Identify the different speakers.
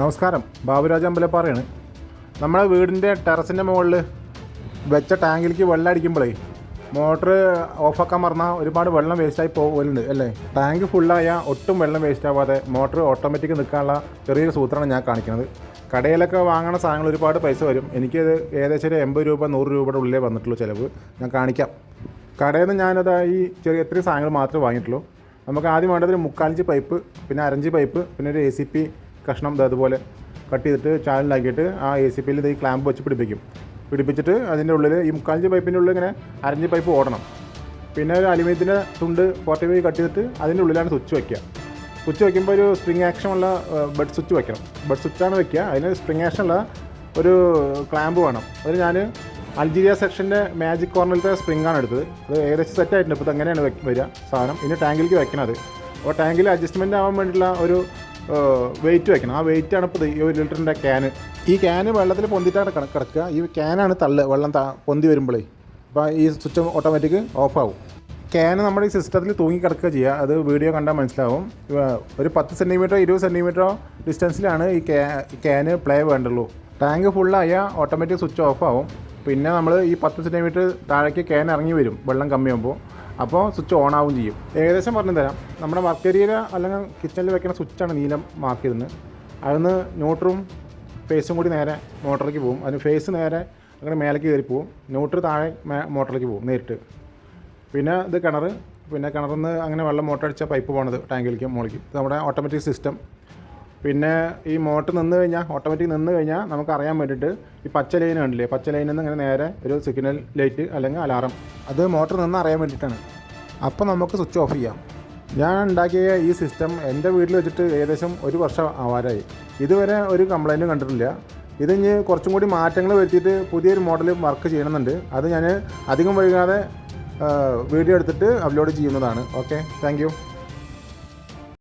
Speaker 1: നമസ്കാരം, ബാബുരാജ് അമ്പലപ്പാറയാണ്. നമ്മുടെ വീടിൻ്റെ ടെറസിൻ്റെ മുകളിൽ വെച്ച ടാങ്കിലേക്ക് വെള്ളം അടിക്കുമ്പോഴേ മോട്ടർ ഓഫാക്കാൻ മറന്നാൽ ഒരുപാട് വെള്ളം വേസ്റ്റായി പോകലുണ്ട് അല്ലേ. ടാങ്ക് ഫുള്ളായാൽ ഒട്ടും വെള്ളം വേസ്റ്റ് ആവാതെ മോട്ടർ ഓട്ടോമാറ്റിക് നിൽക്കാനുള്ള ചെറിയൊരു സൂത്രമാണ് ഞാൻ കാണിക്കുന്നത്. കടയിലൊക്കെ വാങ്ങുന്ന സാധനങ്ങൾ ഒരുപാട് പൈസ വരും. എനിക്കത് ഏകദേശം ഒരു 80 രൂപ 100 രൂപയുടെ ഉള്ളിലേ വന്നിട്ടുള്ളൂ ചിലവ്. ഞാൻ കാണിക്കാം. കടയിൽ നിന്ന് ഞാനത് ഈ ചെറിയ ഇത്രയും സാധനങ്ങൾ മാത്രമേ വാങ്ങിയിട്ടുള്ളൂ. നമുക്ക് ആദ്യം വേണ്ടത് ഒരു 3/4 ഇഞ്ച് പൈപ്പ്, പിന്നെ 1/2 ഇഞ്ച് പൈപ്പ്, പിന്നെ ഒരു ACP കഷ്ണം അതുപോലെ കട്ട് ചെയ്തിട്ട് ചാനലാക്കിയിട്ട് ആ ACPയിൽ ഇത് ഈ ക്ലാമ്പ് വെച്ച് പിടിപ്പിച്ചിട്ട് അതിൻ്റെ ഉള്ളിൽ ഈ 3/4 ഇഞ്ച് പൈപ്പിൻ്റെ ഉള്ളിൽ ഇങ്ങനെ 1/2 ഇഞ്ച് പൈപ്പ് ഓടണം. പിന്നെ ഒരു അലുമിനിയത്തിൻ്റെ തുണ്ട് 45 കട്ട് ചെയ്തിട്ട് അതിൻ്റെ ഉള്ളിലാണ് സ്വിച്ച് വയ്ക്കുക. സ്വിച്ച് വയ്ക്കുമ്പോൾ ഒരു സ്പ്രിങ് ആക്ഷനുള്ള ബഡ് സ്വിച്ച് വയ്ക്കണം. ബഡ് സ്വിച്ചാണ് വയ്ക്കുക. അതിന് സ്പ്രിങ് ആക്ഷനുള്ള ഒരു ക്ലാമ്പ് വേണം. അത് ഞാൻ അൾജീരിയ സെക്ഷൻ്റെ മാജിക് കോർണറിലത്തെ സ്പ്രിങ്ങാണ് എടുത്തത്. അത് ഏകദേശം സെറ്റായിട്ടുണ്ട്. ഇപ്പോൾ അങ്ങനെയാണ് വരിക സാധനം. ഇനി ടാങ്കിലേക്ക് വയ്ക്കണത്. അപ്പോൾ ടാങ്കിൽ അഡ്ജസ്റ്റ്മെൻ്റ് ആവാൻ വേണ്ടിയിട്ടുള്ള ഒരു വെയിറ്റ് വയ്ക്കണം. ആ വെയിറ്റാണ് ഇപ്പോൾ ഈ 1 ലിറ്ററിൻ്റെ ക്യാന്. ഈ ക്യാന് വെള്ളത്തിൽ പൊന്തിട്ടാണ് കിടക്കുക. ഈ ക്യാനാണ് വെള്ളം പൊന്തി വരുമ്പോഴേ അപ്പോൾ ഈ സ്വിച്ച് ഓട്ടോമാറ്റിക് ഓഫാവും. ക്യാന് നമ്മുടെ ഈ സിസ്റ്റത്തിൽ തൂങ്ങി കിടക്കുക ചെയ്യുക. അത് വീഡിയോ കണ്ടാൽ മനസ്സിലാവും. ഒരു 10 സെൻറ്റിമീറ്ററോ 20 സെൻറ്റിമീറ്ററോ ഡിസ്റ്റൻസിലാണ് ഈ ക്യാന് പ്ലേ വേണ്ടുള്ളൂ. ടാങ്ക് ഫുള്ളായാൽ ഓട്ടോമാറ്റിക് സ്വിച്ച് ഓഫാവും. പിന്നെ നമ്മൾ ഈ 10 സെൻറ്റിമീറ്റർ താഴേക്ക് ക്യാൻ ഇറങ്ങി വരും വെള്ളം കമ്മിയാകുമ്പോൾ. അപ്പോൾ സ്വിച്ച് ഓൺ ആവും ചെയ്യും. ഏകദേശം പറഞ്ഞു തരാം. നമ്മുടെ വർക്ക് ഏരിയ അല്ലെങ്കിൽ കിച്ചണിൽ വെക്കുന്ന സ്വിച്ചാണ് നീലം മാർക്ക് ചെയ്തിരുന്നത്. അതിന് ന്യൂട്രും ഫേസും കൂടി നേരെ മോട്ടറിലേക്ക് പോകും. അതിന് ഫേസ് നേരെ അങ്ങനെ മേലേക്ക് കയറി പോകും. ന്യൂട്ര് താഴെ മോട്ടറിലേക്ക് പോകും നേരിട്ട്. പിന്നെ ഇത് കിണർ. പിന്നെ കിണറിൽ നിന്ന് അങ്ങനെ വെള്ളം മോട്ടർ അടിച്ച പൈപ്പ് പോകണത് ടാങ്കിലേക്ക് മുകളിലേക്ക്. ഇത് നമ്മുടെ ഓട്ടോമാറ്റിക് സിസ്റ്റം. പിന്നെ ഈ മോട്ടർ ഓട്ടോമാറ്റിക് നിന്ന് കഴിഞ്ഞാൽ നമുക്ക് അറിയാൻ വേണ്ടിയിട്ട് ഈ പച്ച ലൈൻ കണ്ടില്ലേ, പച്ച ലൈനിൽ നിന്ന് ഇങ്ങനെ നേരെ ഒരു സിഗ്നൽ ലൈറ്റ് അല്ലെങ്കിൽ അലാറം, അത് മോട്ടർ നിന്ന് അറിയാൻ വേണ്ടിയിട്ടാണ്. അപ്പോൾ നമുക്ക് സ്വിച്ച് ഓഫ് ചെയ്യാം. ഞാൻ ഉണ്ടാക്കിയ ഈ സിസ്റ്റം എൻ്റെ വീട്ടിൽ വെച്ചിട്ട് ഏകദേശം 1 വർഷം ആവാറായി. ഇതുവരെ ഒരു കംപ്ലൈൻറ്റും കണ്ടിട്ടില്ല. ഇത് ഇനി കുറച്ചും കൂടി മാറ്റങ്ങൾ വരുത്തിയിട്ട് പുതിയൊരു മോഡൽ വർക്ക് ചെയ്യണമെന്നുണ്ട്. അത് ഞാൻ അധികം വൈകാതെ വീഡിയോ എടുത്തിട്ട് അപ്ലോഡ് ചെയ്യുന്നതാണ്. Okay, thank you.